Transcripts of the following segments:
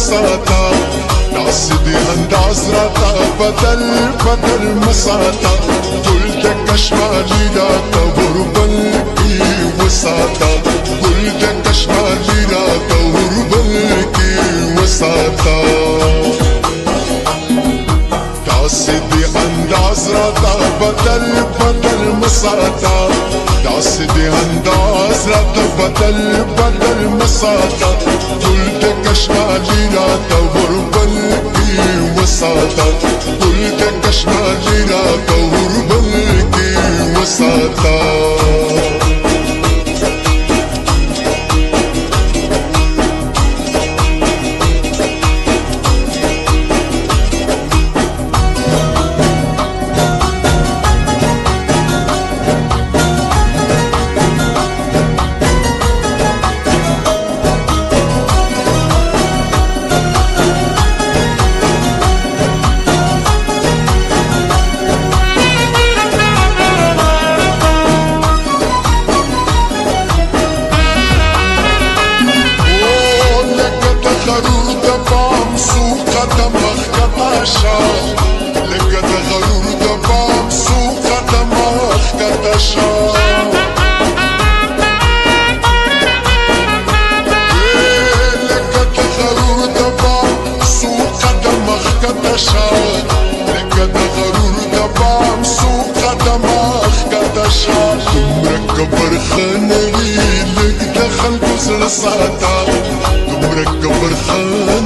مساتا دا سیدی انداز راتا بدل مساتا گل د کشمالی راتا غربل کی وساتا گل د کشمالی راتا غربل کی وساتا دا سیدی انداز راتا بدل مساتا دا سیدی انداز راتا بدل مساتا گل د کشمالی راتا غربل کی وساتا گل د کشمالی راتا غربل کی وساتا لکه د غرور د بام سوقه د مخکته شه لکه د غرور د بام سوقه د مخکته شه لکه د غرور د بام سوقه د مخکته شه دومره کبر ښه نه وي لږ د خلکو زړه ساته دومره کبر ښه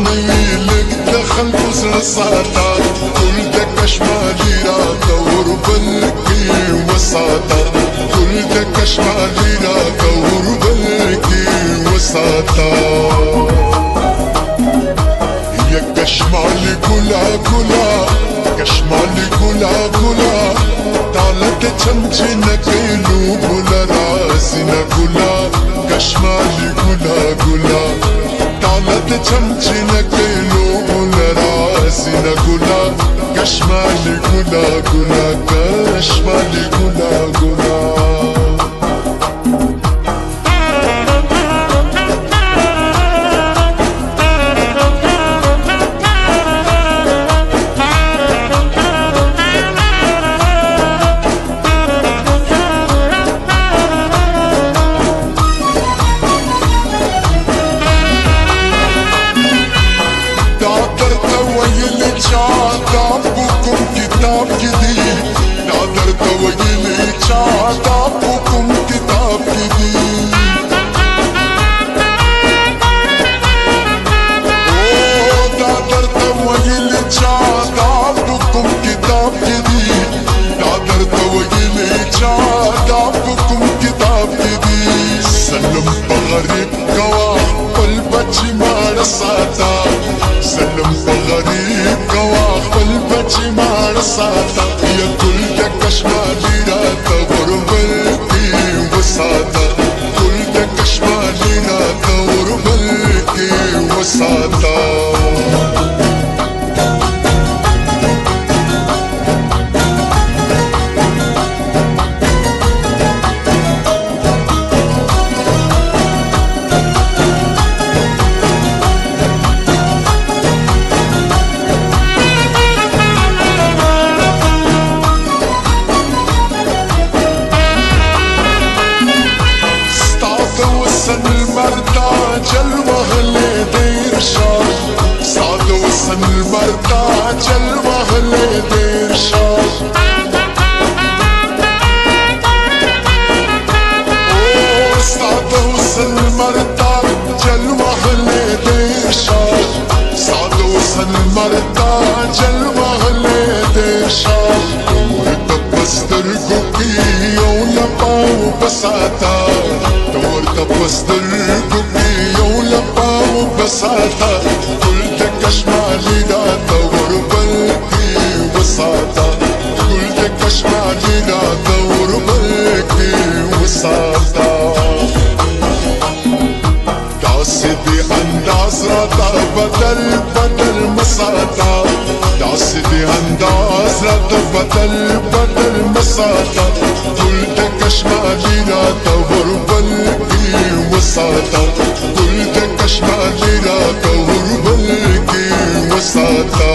نه وي لږ د خلکو زړه ساته گل د کشمالی راتا غربل کی وساتا گل د کشمالی راتا غربل کی وساتا یا کشمالی گلا گلا کشمالی گلا گلا تالت چمچه نکیلو گلا رازی نگلا کشمالی گلا گلا تالت چمچه نکیلو گلا رازی نگلا کشمالی گلا گلا کشمالی گلا گلا کتاب کی دی نادر تویلی چاہتا حکم کتاب کی دی نادر تویلی چاہتا حکم کتاب کی دی نادر تویلی چاہتا حکم کتاب کی دی سلم بغریب گواہ پل بچی مار ساتا سلم بغریب گواہ پل بچی مار ساتا یا گل د کشمالی راتا غربل کی وساتا گل د کشمالی راتا غربل کی وساتا بساتا دور تپستر گوکی یو لپاو بساتا گل د کشمالی راتا غربل کی وساتا گل د کشمالی راتا غربل کی وساتا دا سیدی انداز راتا بدل مساتا دا سیدی انداز راتا بدل مساتا گل د کشمالی راتا غربل کی وساتا وساتا گل د کشمیر را ته وربل کې وساتا